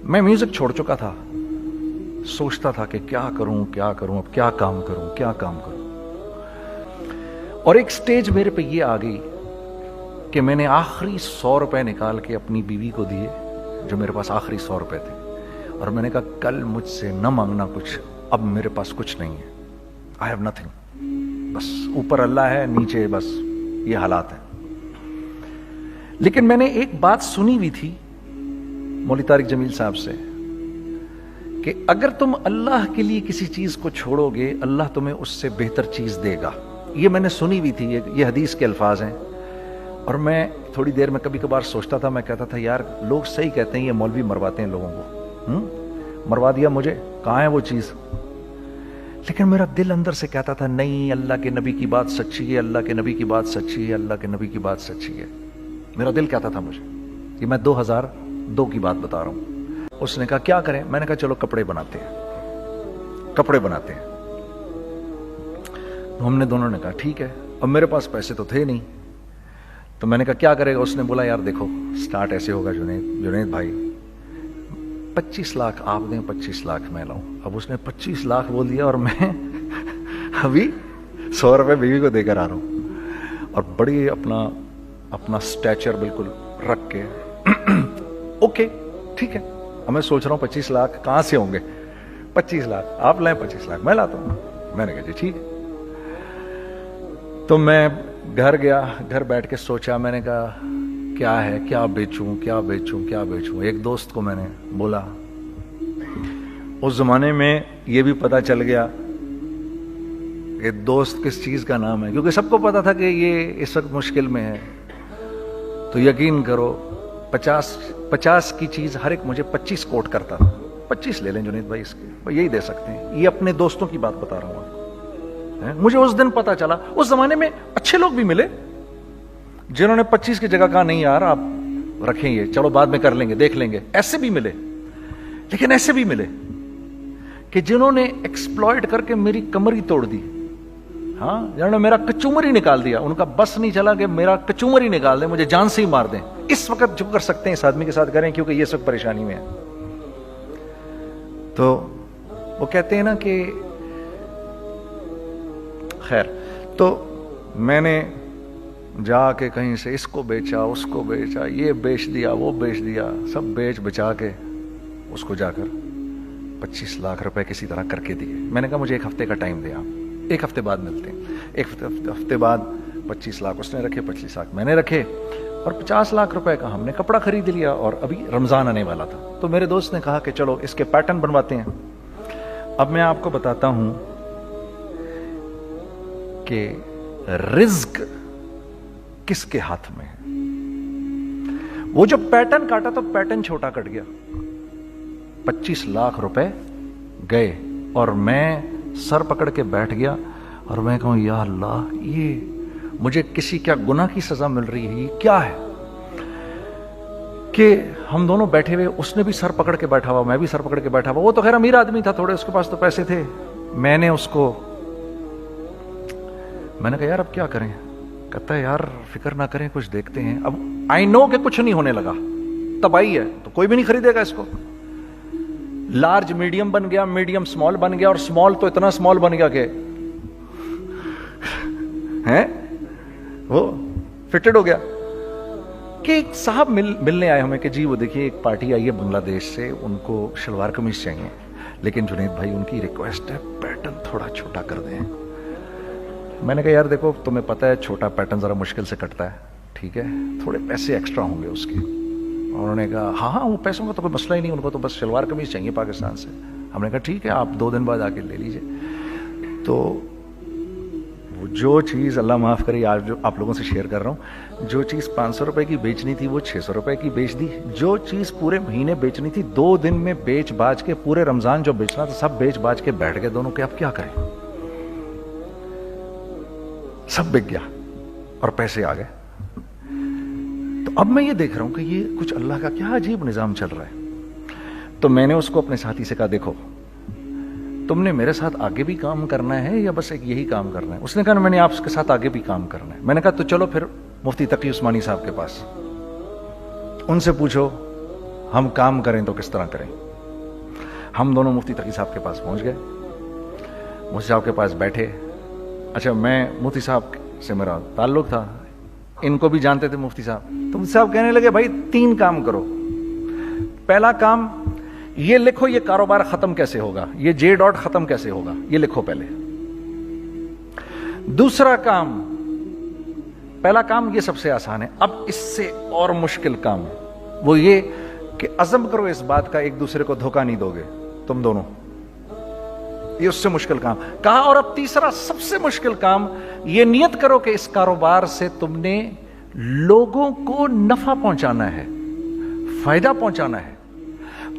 میں میوزک چھوڑ چکا تھا, سوچتا تھا کہ کیا کروں اب کیا کام کروں. اور ایک سٹیج میرے پہ یہ آ گئی کہ میں نے آخری 100 روپے نکال کے اپنی بیوی کو دیے, جو میرے پاس آخری 100 روپے تھے, اور میں نے کہا کل مجھ سے نہ مانگنا کچھ, اب میرے پاس کچھ نہیں ہے, آئی ہیو نتھنگ, بس اوپر اللہ ہے, نیچے بس یہ حالات ہیں. لیکن میں نے ایک بات سنی ہوئی تھی مولوی طارق جمیل صاحب سے کہ اگر تم اللہ کے لیے کسی چیز کو چھوڑو گے, اللہ تمہیں اس سے بہتر چیز دے گا. یہ میں نے سنی ہوئی تھی, یہ حدیث کے الفاظ ہیں. اور میں تھوڑی دیر میں کبھی کبھار سوچتا تھا, میں کہتا تھا یار لوگ صحیح کہتے ہیں, یہ مولوی مرواتے ہیں لوگوں کو, مروا دیا مجھے, کہاں ہے وہ چیز. لیکن میرا دل اندر سے کہتا تھا نہیں, اللہ کے نبی کی بات سچی ہے, اللہ کے نبی کی بات سچی ہے, اللہ کے نبی کی بات سچی ہے. میرا دل کہتا تھا مجھے. یہ میں 2002 کی بات بتا رہا ہوں. اس نے کہا کیا کریں, میں نے کہا چلو کپڑے بناتے ہیں. ہم نے دونوں نے کہا ٹھیک ہے. اب میرے پاس پیسے تو تھے نہیں, تو میں نے کہا کیا کرے گا. اس نے بولا یار دیکھو سٹارٹ ایسے ہوگا جنید بھائی, 25 لاکھ آپ دیں, 25 لاکھ میں لاؤں. اب اس نے 25 لاکھ بول دیا, اور میں ابھی 100 روپے بیوی کو دے کر آ رہا ہوں, اور بڑی اپنا سٹیچر بالکل رکھ کے اوکے ٹھیک ہے. اب میں سوچ رہا ہوں 25 لاکھ کہاں سے ہوں گے, 25 لاکھ آپ لائیں, 25 لاکھ میں لاتا ہوں. میں نے کہا جی ٹھیک ہے. تو میں گھر گیا, گھر بیٹھ کے سوچا, میں نے کہا کیا ہے, کیا بیچوں. ایک دوست کو میں نے بولا, اس زمانے میں یہ بھی پتا چل گیا کہ دوست کس چیز کا نام ہے, کیونکہ سب کو پتا تھا کہ یہ اس وقت مشکل میں ہے. تو یقین کرو 50 کی چیز ہر ایک مجھے 25 کوٹ کرتا تھا. 25 لے لیں جنید بھائی, اس کے یہی دے سکتے ہیں. یہ اپنے دوستوں کی بات بتا رہا ہوں آپ کو. مجھے اس دن پتا چلا, اس زمانے میں اچھے لوگ بھی ملے جنہوں نے 25 کی جگہ کہا نہیں یار آپ رکھیں, یہ چلو بعد میں کر لیں گے, دیکھ لیں گے. ایسے بھی ملے, لیکن ایسے بھی ملے کہ جنہوں نے ایکسپلائٹ کر کے میری کمر ہی توڑ دی. ہاں, جنہوں نے میرا کچومر ہی نکال دیا. ان کا بس نہیں چلا کہ میرا کچومر ہی نکال دیں, مجھے جان سے ہی مار دیں. اس وقت جو کر سکتے ہیں اس آدمی کے ساتھ کریں, کیونکہ یہ سب پریشانی میں ہے. تو وہ کہتے ہیں نا کہ خیر, تو میں نے جا کے کہیں سے اس کو بیچا, اس کو بیچا, یہ بیچ دیا, وہ بیچ دیا, سب بیچ بچا کے اس کو جا کر 25 لاکھ روپے کسی طرح کر کے دیے. میں نے کہا مجھے 1 ہفتے کا ٹائم دیا, 1 ہفتے بعد ملتے ہیں. 1 ہفتے بعد 25 لاکھ اس نے رکھے, 25 لاکھ میں نے رکھے, اور 50 لاکھ روپے کا ہم نے کپڑا خرید لیا. اور ابھی رمضان آنے والا تھا, تو میرے دوست نے کہا کہ چلو اس کے پیٹرن بنواتے ہیں. اب میں آپ کو بتاتا ہوں کہ رزق کس کے ہاتھ میں ہے. وہ جو پیٹرن کاٹا تو پیٹرن چھوٹا کٹ گیا, 25 لاکھ روپے گئے, اور میں سر پکڑ کے بیٹھ گیا, اور میں کہوں یا اللہ یہ مجھے کسی کیا گناہ کی سزا مل رہی ہے, یہ کیا ہے. کہ ہم دونوں بیٹھے ہوئے, اس نے بھی سر پکڑ کے بیٹھا ہوا, میں بھی سر پکڑ کے بیٹھا ہوا. وہ تو خیر امیر آدمی تھا تھوڑے, اس کے پاس تو پیسے تھے. میں نے اس کو میں نے کہا یار اب کیا کریں. کہتا ہے یار فکر نہ کریں, کچھ دیکھتے ہیں. اب آئی نو کہ کچھ نہیں ہونے لگا, تباہی ہے, تو کوئی بھی نہیں خریدے گا اس کو. لارج میڈیم بن گیا, میڈیم اسمال بن گیا, اور اسمال تو اتنا اسمال بن گیا کہ وہ فٹڈ ہو گیا. کہ ایک صاحب ملنے آئے ہمیں کہ جی وہ دیکھیے ایک پارٹی آئی ہے بنگلہ دیش سے, ان کو شلوار قمیض چاہیے, لیکن جنید بھائی ان کی ریکویسٹ ہے پیٹرن تھوڑا چھوٹا کر دیں. میں نے کہا یار دیکھو تمہیں پتہ ہے چھوٹا پیٹرن ذرا مشکل سے کٹتا ہے, ٹھیک ہے, تھوڑے پیسے ایکسٹرا ہوں گے اس کے. انہوں نے کہا ہاں وہ پیسوں کا تو کوئی مسئلہ ہی نہیں, ان کو تو بس شلوار قمیض چاہیے پاکستان سے. ہم نے کہا ٹھیک ہے آپ 2 دن بعد آ کے لے لیجئے. تو وہ جو چیز اللہ معاف کرے آج جو آپ لوگوں سے شیئر کر رہا ہوں, جو چیز 500 روپے کی بیچنی تھی وہ 600 روپے کی بیچ دی. جو چیز پورے مہینے بیچنی تھی 2 دن میں بیچ باج کے, پورے رمضان جو بیچنا تھا سب بیچ باج کے بیٹھ گئے دونوں. کہ اب کیا کریں, سب بک گیا اور پیسے آ گئے. تو اب میں یہ دیکھ رہا ہوں کہ یہ کچھ اللہ کا کیا عجیب نظام چل رہا ہے. تو میں نے اس کو اپنے ساتھی سے کہا دیکھو تم نے میرے ساتھ آگے بھی کام کرنا ہے یا بس ایک یہی کام کرنا ہے. اس نے کہا میں نے آپ کے ساتھ آگے بھی کام کرنا ہے. میں نے کہا تو چلو پھر مفتی تقی عثمانی صاحب کے پاس, ان سے پوچھو ہم کام کریں تو کس طرح کریں. ہم دونوں مفتی تقی صاحب کے پاس پہنچ گئے, مفتی صاحب کے پاس بیٹھے. اچھا, میں مفتی صاحب سے میرا تعلق تھا, ان کو بھی جانتے تھے مفتی صاحب. تو مفتی صاحب کہنے لگے بھائی 3 کام کرو. پہلا کام یہ لکھو, یہ کاروبار ختم کیسے ہوگا, یہ جے ڈاٹ ختم کیسے ہوگا, یہ لکھو پہلے. دوسرا کام, پہلا کام یہ سب سے آسان ہے, اب اس سے اور مشکل کام وہ یہ کہ عزم کرو اس بات کا ایک دوسرے کو دھوکہ نہیں دو گے تم دونوں, یہ اس سے مشکل کام کہا. اور اب تیسرا سب سے مشکل کام, یہ نیت کرو کہ اس کاروبار سے تم نے لوگوں کو نفع پہنچانا ہے, فائدہ پہنچانا ہے.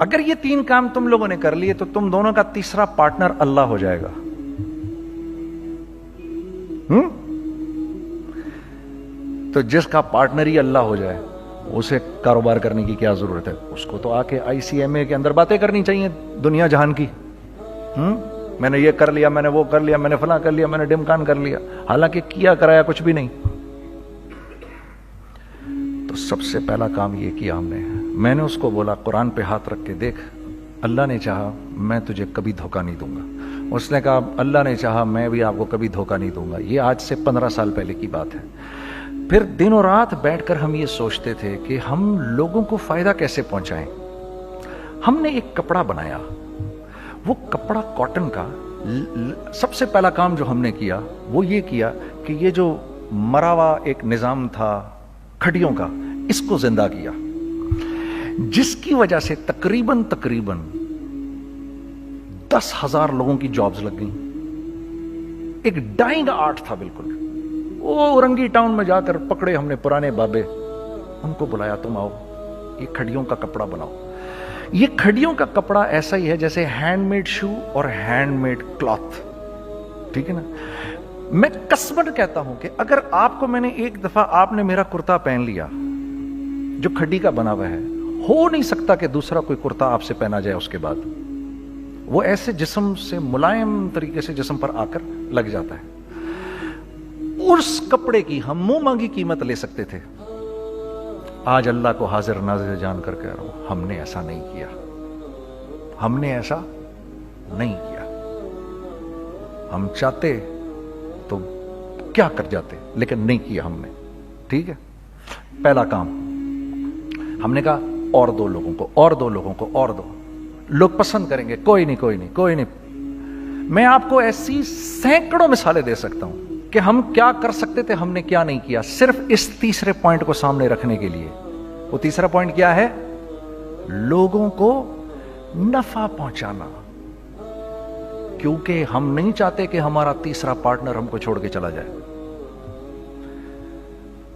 اگر یہ 3 کام تم لوگوں نے کر لیے تو تم دونوں کا تیسرا پارٹنر اللہ ہو جائے گا. تو جس کا پارٹنر ہی اللہ ہو جائے اسے کاروبار کرنے کی کیا ضرورت ہے؟ اس کو تو آ کے ICMA کے اندر باتیں کرنی چاہیے دنیا جہان کی. میں نے یہ کر لیا, میں نے وہ کر لیا, میں نے فلاں کر لیا, میں نے ڈمکان کر لیا, حالانکہ کیا کرایا کچھ بھی نہیں. تو سب سے پہلا کام یہ کیا ہم نے. میں نے اس کو بولا قرآن پہ ہاتھ رکھ کے دیکھ, اللہ نے چاہا میں تجھے کبھی دھوکہ نہیں دوں گا. اس نے کہا اللہ نے چاہا میں بھی آپ کو کبھی دھوکہ نہیں دوں گا. یہ آج سے 15 سال پہلے کی بات ہے. پھر دن و رات بیٹھ کر ہم یہ سوچتے تھے کہ ہم لوگوں کو فائدہ کیسے پہنچائیں. ہم نے ایک کپڑا بنایا, وہ کپڑا کاٹن کا. سب سے پہلا کام جو ہم نے کیا وہ یہ کیا کہ یہ جو مرا ہوا ایک نظام تھا کھڑیوں کا, اس کو زندہ کیا, جس کی وجہ سے تقریباً 10,000 لوگوں کی جابز لگ گئیں. ایک ڈائنگ آرٹ تھا بالکل. وہ اورنگی ٹاؤن میں جا کر پکڑے ہم نے پرانے بابے, ان کو بلایا تم آؤ یہ کھڑیوں کا کپڑا بناؤ. یہ کھڑیوں کا کپڑا ایسا ہی ہے جیسے ہینڈ میڈ شو اور ہینڈ میڈ کلاتھ, ٹھیک ہے نا. میں قسمن کہتا ہوں کہ اگر آپ کو میں نے ایک دفعہ آپ نے میرا کرتا پہن لیا جو کھڑی کا بنا ہوا ہے, ہو نہیں سکتا کہ دوسرا کوئی کرتا آپ سے پہنا جائے اس کے بعد. وہ ایسے جسم سے ملائم طریقے سے جسم پر آ کر لگ جاتا ہے. اس کپڑے کی ہم منہ مانگی قیمت لے سکتے تھے. آج اللہ کو حاضر ناظر جان کر کہہ رہا ہوں, ہم نے ایسا نہیں کیا. ہم نے ایسا نہیں کیا. ہم چاہتے تو کیا کر جاتے, لیکن نہیں کیا ہم نے. ٹھیک ہے, پہلا کام ہم نے کہا اور 2 لوگوں کو, اور 2 لوگوں کو, اور 2 لوگ پسند کریں گے. کوئی نہیں کوئی نہیں کوئی نہیں. میں آپ کو ایسی سینکڑوں مثالیں دے سکتا ہوں کہ ہم کیا کر سکتے تھے, ہم نے کیا نہیں کیا, صرف اس تیسرے پوائنٹ کو سامنے رکھنے کے لیے. وہ تیسرا پوائنٹ کیا ہے؟ لوگوں کو نفع پہنچانا. کیونکہ ہم نہیں چاہتے کہ ہمارا تیسرا پارٹنر ہم کو چھوڑ کے چلا جائے.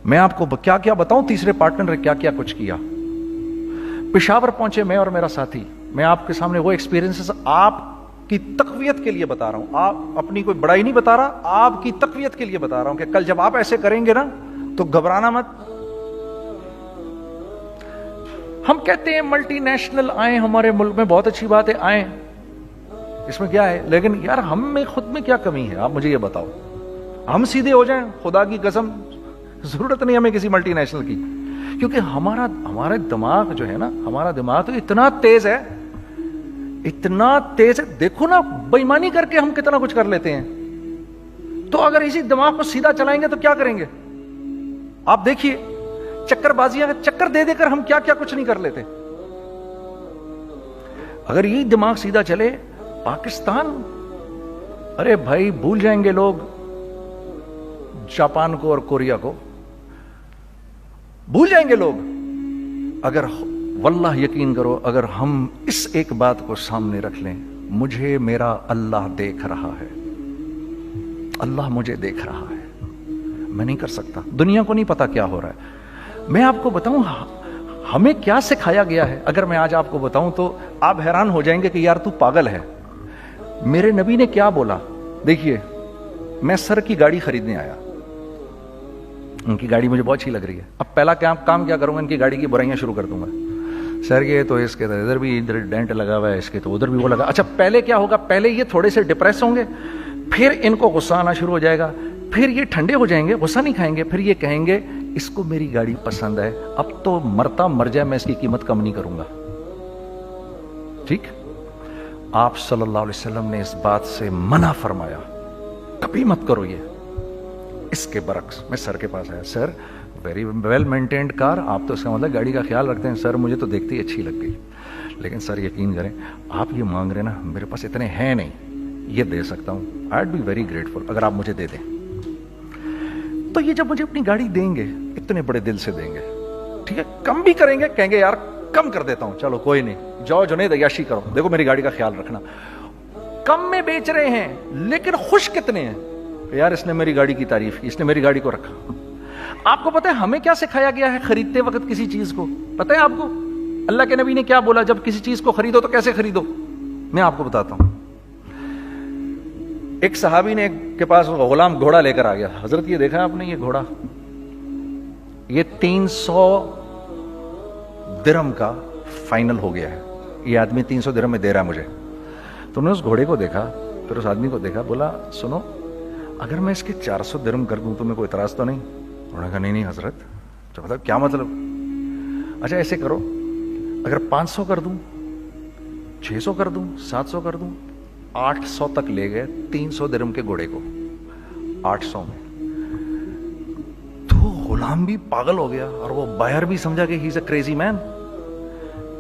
میں آپ کو کیا کیا بتاؤں, تیسرے پارٹنر نے کیا کیا کچھ کیا. پشاور پہنچے میں اور میرا ساتھی. میں آپ کے سامنے وہ ایکسپیرینسز آپ کی تقویت کے لیے بتا رہا ہوں, آپ اپنی کوئی بڑائی نہیں بتا رہا, آپ کی تقویت کے لیے بتا رہا ہوں کہ کل جب آپ ایسے کریں گے نا تو گھبرانا مت. ہم کہتے ہیں ملٹی نیشنل آئیں ہمارے ملک میں, بہت اچھی بات ہے, آئیں, اس میں کیا ہے, لیکن یار ہم میں خود میں کیا کمی ہے, آپ مجھے یہ بتاؤ. ہم سیدھے ہو جائیں, خدا کی قسم ضرورت نہیں ہمیں کسی ملٹی نیشنل کی. کیونکہ ہمارا دماغ جو ہے نا, ہمارا دماغ تو اتنا تیز ہے, اتنا تیز ہے. دیکھو نا بےایمانی کر کے ہم کتنا کچھ کر لیتے ہیں. تو اگر اسی دماغ کو سیدھا چلائیں گے تو کیا کریں گے آپ دیکھیے. چکر بازیاں چکر دے دے کر ہم کیا کیا کچھ نہیں کر لیتے. اگر یہی دماغ سیدھا چلے, پاکستان, ارے بھائی بھول جائیں گے لوگ جاپان کو اور کوریا کو, بھول جائیں گے لوگ. اگر واللہ یقین کرو, اگر ہم اس ایک بات کو سامنے رکھ لیں, مجھے میرا اللہ دیکھ رہا ہے, اللہ مجھے دیکھ رہا ہے, میں نہیں کر سکتا. دنیا کو نہیں پتا کیا ہو رہا ہے. میں آپ کو بتاؤں ہمیں کیا سکھایا گیا ہے, اگر میں آج آپ کو بتاؤں تو آپ حیران ہو جائیں گے کہ یار تو پاگل ہے. میرے نبی نے کیا بولا, دیکھیے میں سر کی گاڑی خریدنے آیا, ان کی گاڑی مجھے بہت اچھی لگ رہی ہے. اب پہلا کام کیا کروں گا, ان کی گاڑی کی برائیاں شروع کر دوں گا. سر کے تو اس کے تو ادھر بھی ادھر ڈینٹ لگا ہوا ہے, اس کے تو ادھر بھی وہ لگا. اچھا پہلے کیا ہوگا, پہلے یہ تھوڑے سے ڈپریس ہوں گے, پھر ان کو غصہ آنا شروع ہو جائے گا, پھر یہ ٹھنڈے ہو جائیں گے, غصہ نہیں کھائیں گے, پھر یہ کہیں گے اس کو میری گاڑی پسند ہے, اب تو مرتا مر جائے میں اس کی قیمت کم نہیں کروں گا. ٹھیک. آپ صلی اللہ علیہ وسلم نے اس بات سے منع فرمایا, کبھی مت کرو یہ. اس کے برعکس میں سر کے پاس آیا, سر ویری ویل مینٹینڈ کار, آپ تو اس کا مطلب گاڑی کا خیال رکھتے ہیں. سر مجھے تو دیکھتے ہی اچھی لگ گئی, لیکن سر یقین کریں آپ یہ مانگ رہے نا, میرے پاس اتنے ہیں نہیں, یہ دے سکتا ہوں. I would be very grateful اگر آپ مجھے دے دیں. تو یہ جب مجھے اپنی گاڑی دیں گے اتنے بڑے دل سے دیں گے, ٹھیک ہے, کم بھی کریں گے, کہیں گے یار کم کر دیتا ہوں, چلو کوئی نہیں, جاؤ جنید عیاشی کرو, دیکھو میری گاڑی کا خیال رکھنا. کم میں بیچ رہے ہیں لیکن خوش کتنے ہیں, یار اس نے میری گاڑی کی تعریف کی, اس نے میری گاڑی کو رکھا. آپ کو پتہ ہے ہمیں کیا سکھایا گیا ہے خریدتے وقت کسی چیز کو؟ پتہ ہے آپ کو اللہ کے نبی نے کیا بولا, جب کسی چیز کو خریدو تو کیسے خریدو؟ میں آپ کو بتاتا ہوں. ایک صحابی نے کے پاس غلام گھوڑا لے کر آ گیا. حضرت یہ دیکھا آپ نے, یہ گھوڑا یہ 300 درہم کا فائنل ہو گیا ہے, یہ آدمی 300 درہم میں دے رہا ہے مجھے. تو نے اس گھوڑے کو دیکھا, پھر اس آدمی کو دیکھا, بولا سنو اگر میں اس کے 400 درہم کر دوں تو میں کوئی اعتراض تو نہیں؟ انہوں نے کہا نہیں حضرت. تو مطلب کیا مطلب؟ اچھا ایسے کرو, اگر 500 کر دوں, 600 کر دوں, 700 کر دوں. 800 تک لے گئے 300 درہم کے گھوڑے کو, 800 میں. تو غلام بھی پاگل ہو گیا اور وہ بائر بھی سمجھا کہ ہی از اے کریزی مین.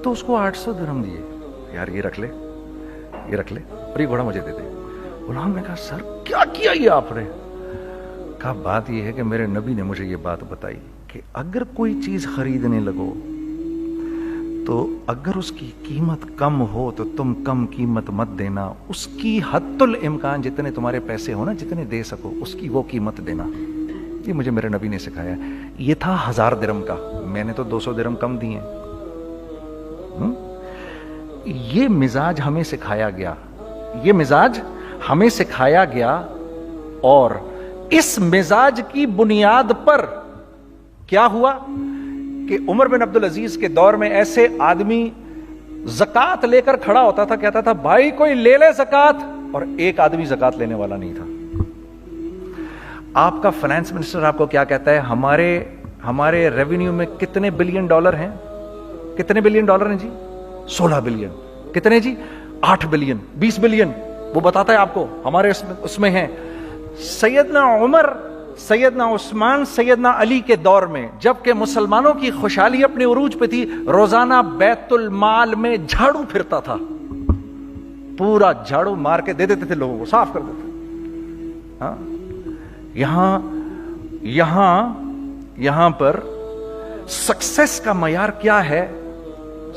تو اس کو 800 درہم دیے, یار یہ رکھ لے, یہ رکھ لے, اور یہ گھوڑا مجھے دے دے. غلام نے کہا سر کیا کیا یہ آپ نے؟ کہا بات یہ ہے کہ میرے نبی نے مجھے یہ بات بتائی کہ اگر کوئی چیز خریدنے لگو تو اگر اس کی قیمت کم ہو تو تم کم قیمت مت دینا, اس کی حد الامکان جتنے تمہارے پیسے ہو نا, جتنے دے سکو اس کی وہ قیمت دینا. یہ مجھے میرے نبی نے سکھایا. یہ تھا 1000 درہم کا, میں نے تو 200 درہم کم دیے. یہ مزاج ہمیں سکھایا گیا, یہ مزاج ہمیں سکھایا گیا. اور اس مزاج کی بنیاد پر کیا ہوا کہ عمر بن عبدالعزیز کے دور میں ایسے آدمی زکات لے کر کھڑا ہوتا تھا, کہتا تھا بھائی کوئی لے لے زکات, اور ایک آدمی زکات لینے والا نہیں تھا. آپ کا فائنانس منسٹر آپ کو کیا کہتا ہے, ہمارے ریونیو میں کتنے بلین ڈالر ہیں؟ کتنے بلین ڈالر ہیں جی؟ 16 بلین. کتنے جی؟ 8 بلین, 20 بلین. وہ بتاتا ہے آپ کو ہمارے اس میں ہیں. سیدنا عمر, سیدنا عثمان, سیدنا علی کے دور میں جبکہ مسلمانوں کی خوشحالی اپنے عروج پہ تھی, روزانہ بیت المال میں جھاڑو پھرتا تھا, پورا جھاڑو مار کے دے دیتے تھے لوگوں کو, صاف کر دیتے. ہاں یہاں پر سکسیس کا معیار کیا ہے؟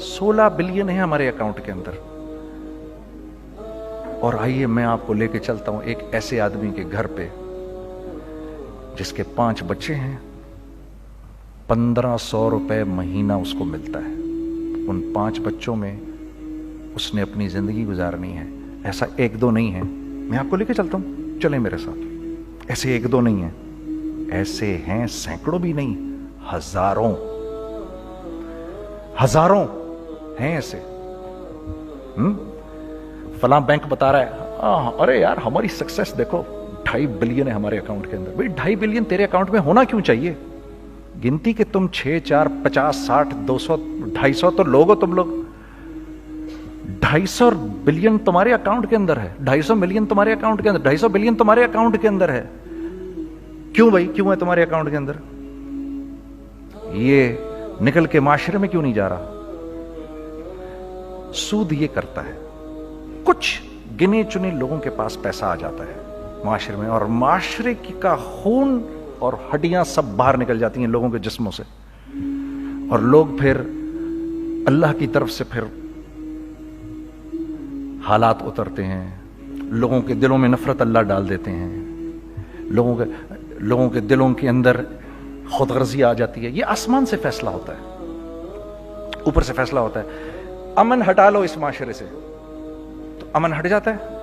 16 بلین ہے ہمارے اکاؤنٹ کے اندر. اور آئیے میں آپ کو لے کے چلتا ہوں ایک ایسے آدمی کے گھر پہ جس کے 5 بچے ہیں, 1500 روپے مہینہ اس کو ملتا ہے. ان 5 بچوں میں اس نے اپنی زندگی گزارنی ہے. ایسا 1-2 نہیں ہے, میں آپ کو لے کے چلتا ہوں, چلیں میرے ساتھ. ایسے 1-2 نہیں ہیں, ایسے ہیں سینکڑوں بھی نہیں, ہزاروں ہیں ایسے. فلاں بینک بتا رہا ہے ارے یار ہماری سکسیس دیکھو 2.5 بلین ہے ہمارے اکاؤنٹ کے اندر. بھائی 2.5 بلین تیرے اکاؤنٹ میں ہونا کیوں چاہیے؟ گنتی کہ تم 6, 4, 50, 60, 200, 250 تو لوگ ہو تم لوگ. 250 بلین تمہارے اکاؤنٹ کے اندر ہے, 250 ملین تمہارے اکاؤنٹ کے اندر, 250 بلین تمہارے اکاؤنٹ کے اندر ہے. کیوں بھائی, کیوں ہے تمہارے اکاؤنٹ کے اندر؟ یہ نکل کے معاشرے میں کیوں نہیں جا رہا؟ سود یہ کرتا ہے, کچھ گنے چنے لوگوں کے پاس پیسہ آ جاتا ہے معاشرے میں, اور معاشرے کا خون اور ہڈیاں سب باہر نکل جاتی ہیں لوگوں کے جسموں سے, اور لوگ پھر اللہ کی طرف سے پھر حالات اترتے ہیں, لوگوں کے دلوں میں نفرت اللہ ڈال دیتے ہیں, لوگوں کے دلوں کے اندر خود غرضی آ جاتی ہے. یہ آسمان سے فیصلہ ہوتا ہے, اوپر سے فیصلہ ہوتا ہے. امن ہٹا لو اس معاشرے سے تو امن ہٹ جاتا ہے.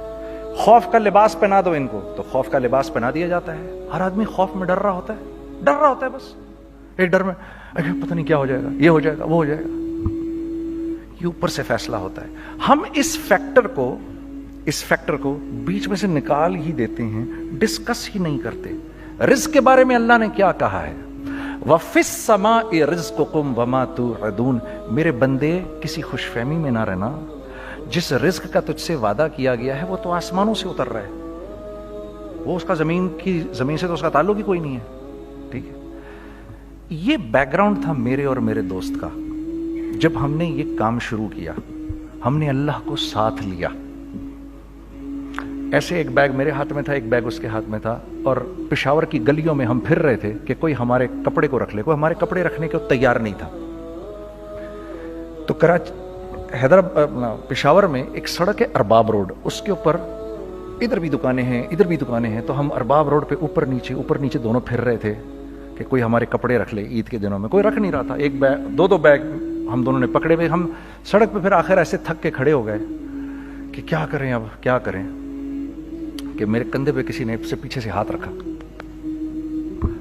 خوف کا لباس پہنا دو ان کو تو خوف کا لباس پہنا دیا جاتا ہے. ہر آدمی خوف میں ڈر رہا ہوتا ہے, بس ایک ڈر میں پتہ نہیں کیا ہو جائے گا, یہ ہو جائے گا, وہ ہو جائے گا. یہ اوپر سے فیصلہ ہوتا ہے. ہم اس فیکٹر کو بیچ میں سے نکال ہی دیتے ہیں, ڈسکس ہی نہیں کرتے. رزق کے بارے میں اللہ نے کیا کہا ہے؟ وَفِي السَّمَاءِ رِزْقُكُمْ وَمَا تُوعَدُونَ. میرے بندے کسی خوش فہمی میں نہ رہنا, جس رزق کا تجھ سے وعدہ کیا گیا ہے وہ تو آسمانوں سے اتر رہا ہے, وہ اس کا زمین سے تو اس کا تعلق ہی کوئی نہیں ہے. ٹھیک ہے, یہ بیک گراؤنڈ تھا میرے اور میرے دوست کا. جب ہم نے یہ کام شروع کیا, ہم نے اللہ کو ساتھ لیا. ایسے ایک بیگ میرے ہاتھ میں تھا, ایک بیگ اس کے ہاتھ میں تھا, اور پشاور کی گلیوں میں ہم پھر رہے تھے کہ کوئی ہمارے کپڑے کو رکھ لے. کوئی ہمارے کپڑے رکھنے کو تیار نہیں تھا. تو پشاور میں ایک سڑک ہے ارباب روڈ, اس کے اوپر ادھر بھی دکانیں ہیں ادھر بھی دکانیں ہیں. تو ہم ارباب روڈ پہ اوپر نیچے دونوں پھر رہے تھے کہ کوئی ہمارے کپڑے رکھ لے. عید کے دنوں میں کوئی رکھ نہیں رہا تھا. ایک بیگ, دو بیگ ہم دونوں نے پکڑے ہوئے. ہم سڑک پہ پھر آخر ایسے تھک کے کھڑے ہو گئے کہ کیا کریں, اب کیا کریں, کہ میرے کندھے پہ کسی نے سے پیچھے سے ہاتھ رکھا.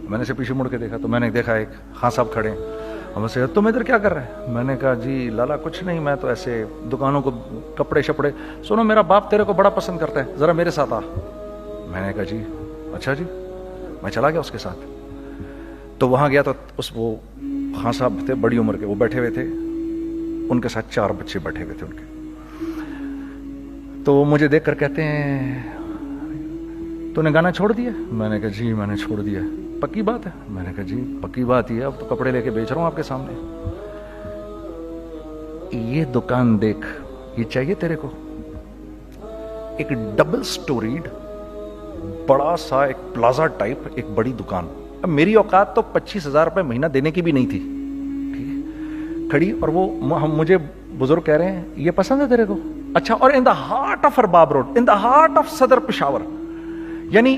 میں نے سے پیچھے مڑ کے دیکھا تو میں نے دیکھا ایک خان صاحب کھڑے ہیں. ہم سے تم ادھر کیا کر رہے ہیں؟ میں نے کہا جی لالا کچھ نہیں, میں تو ایسے دکانوں کو کپڑے شپڑے. سنو میرا باپ تیرے کو بڑا پسند کرتا ہے, ذرا میرے ساتھ آ. میں نے کہا جی اچھا جی. میں چلا گیا اس کے ساتھ. تو وہاں گیا تو وہ خان صاحب تھے بڑی عمر کے, وہ بیٹھے ہوئے تھے, ان کے ساتھ 4 بچے بیٹھے ہوئے تھے ان کے. تو وہ مجھے دیکھ کر کہتے ہیں تو نے گانا چھوڑ دیا؟ میں نے کہا جی میں نے چھوڑ دیا. پکی بات ہے؟ میں نے کہا جی پکی بات ہی ہے, اب تو کپڑے لے کے بیچ رہا ہوں آپ کے سامنے. یہ دکان دیکھ, یہ چاہیے تیرے کو؟ ایک ڈبل سٹوریڈ بڑا سا ایک پلازا ٹائپ ایک بڑی دکان. اب میری اوقات تو 25,000 روپے مہینہ دینے کی بھی نہیں تھی. کھڑی, اور وہ مجھے بزرگ کہہ رہے ہیں یہ پسند ہے تیرے کو؟ اچھا, اور in the heart of Arbab road, in the heart of Saddar Peshawar, یعنی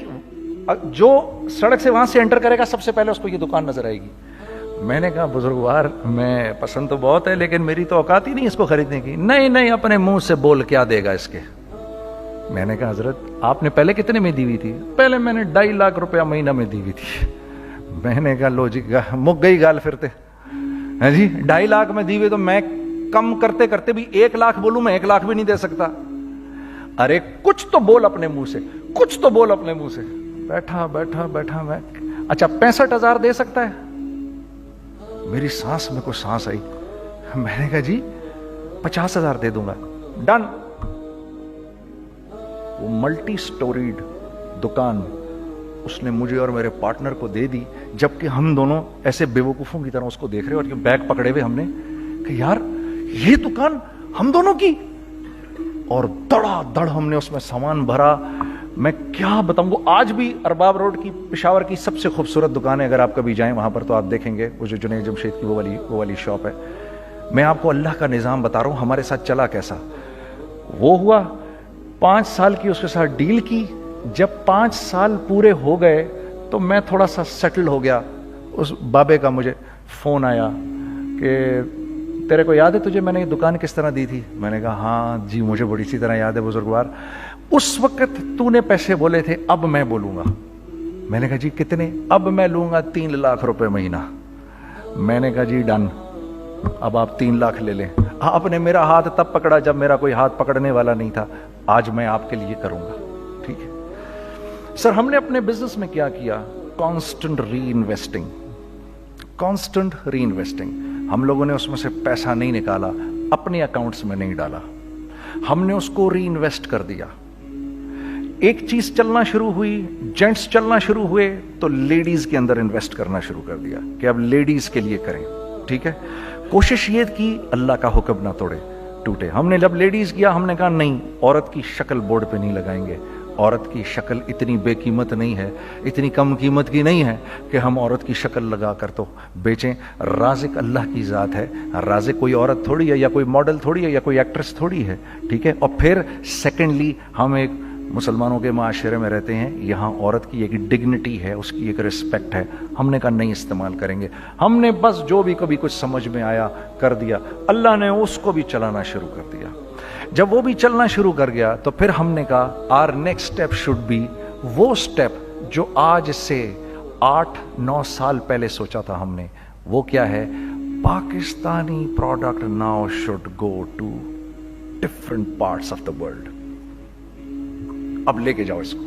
جو سڑک سے وہاں سے انٹر کرے گا سب سے پہلے اس کو یہ دکان نظر آئے گی. میں نے کہا بزرگوار میں پسند تو بہت ہے لیکن میری تو اوقات ہی نہیں اس کو خریدنے کی. نہیں اپنے منہ سے بول کیا دے گا اس کے. میں نے کہا حضرت آپ نے پہلے کتنے میں دی ہوئی تھی؟ پہلے میں نے 2.5 لاکھ روپیہ مہینہ میں دی ہوئی تھی. میں نے کہا لو جی مک گئی گال پھرتے جی. 2.5 لاکھ میں دی ہوئی تو میں کم کرتے کرتے بھی 1 لاکھ بولوں, میں 1 لاکھ بھی نہیں دے سکتا. ارے کچھ تو بول اپنے منہ سے, کچھ تو بول اپنے منہ سے. بیٹھا میں, اچھا 65,000 دے سکتا ہے؟ میری سانس میں کوئی سانس آئی. میں نے کہا جی 50,000 دے دوں گا. ڈن. وہ ملٹی سٹوریڈ دکان اس نے مجھے اور میرے پارٹنر کو دے دی, جبکہ ہم دونوں ایسے بیوقوفوں کی طرح اس کو دیکھ رہے, اور یہ بیگ پکڑے ہوئے ہم نے کہ یار یہ دکان ہم دونوں کی. اور دڑا دڑ ہم نے اس میں سامان بھرا. میں کیا بتاؤں, وہ آج بھی ارباب روڈ کی پشاور کی سب سے خوبصورت دکان ہے. اگر آپ کبھی جائیں وہاں پر تو آپ دیکھیں گے وہ جو جنید جمشید کی وہ والی شاپ ہے. میں آپ کو اللہ کا نظام بتا رہا ہوں ہمارے ساتھ چلا کیسا. وہ ہوا 5 سال کی اس کے ساتھ ڈیل کی. جب 5 سال پورے ہو گئے تو میں تھوڑا سا سیٹل ہو گیا. اس بابے کا مجھے فون آیا کہ تیرے کو یاد ہے تجھے میں نے یہ دکان کس طرح دی تھی؟ میں نے کہا ہاں جی مجھے بڑی سی طرح یاد ہے بزرگوار. اس وقت تو نے پیسے بولے تھے, اب میں بولوں گا. میں نے کہا جی کتنے؟ اب میں لوں گا 3 لاکھ روپے مہینہ. میں نے کہا جی ڈن, اب آپ 3 لاکھ لے لیں. آپ نے میرا ہاتھ تب پکڑا جب میرا کوئی ہاتھ پکڑنے والا نہیں تھا. آج میں آپ کے لیے کروں گا. ٹھیک ہے سر. ہم نے اپنے بزنس میں کیا کیا؟ کانسٹنٹ ری انویسٹنگ. ہم لوگوں نے اس میں سے پیسہ نہیں نکالا, اپنے اکاؤنٹس میں نہیں ڈالا, ہم نے اس کو ری انویسٹ کر دیا. ایک چیز چلنا شروع ہوئی, جینٹس چلنا شروع ہوئے تو لیڈیز کے اندر انویسٹ کرنا شروع کر دیا کہ اب لیڈیز کے لیے کریں. ٹھیک ہے, کوشش یہ کی اللہ کا حکم نہ ٹوٹے. ہم نے جب لیڈیز کیا ہم نے کہا نہیں, عورت کی شکل بورڈ پہ نہیں لگائیں گے. عورت کی شکل اتنی بے قیمت نہیں ہے, اتنی کم قیمت کی نہیں ہے کہ ہم عورت کی شکل لگا کر تو بیچیں. رازق اللہ کی ذات ہے. رازق کوئی عورت تھوڑی ہے, یا کوئی ماڈل تھوڑی ہے, یا کوئی ایکٹریس تھوڑی ہے. ٹھیک ہے. اور پھر سیکنڈلی ہم ایک مسلمانوں کے معاشرے میں رہتے ہیں, یہاں عورت کی ایک ڈگنیٹی ہے, اس کی ایک رسپیکٹ ہے. ہم نے کہا نہیں استعمال کریں گے. ہم نے بس جو بھی کبھی کچھ سمجھ میں آیا کر دیا. اللہ نے اس کو بھی چلانا شروع کر دیا. جب وہ بھی چلنا شروع کر گیا تو پھر ہم نے کہا our next step should be, وہ اسٹیپ جو آج سے 8-9 سال پہلے سوچا تھا ہم نے, وہ کیا ہے؟ Pakistani product now should go to different parts of the world. اب لے کے جاؤ اس کو,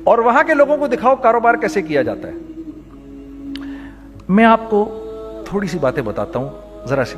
اور وہاں کے لوگوں کو دکھاؤ کاروبار کیسے کیا جاتا ہے. میں آپ کو تھوڑی سی باتیں بتاتا ہوں ذرا سی.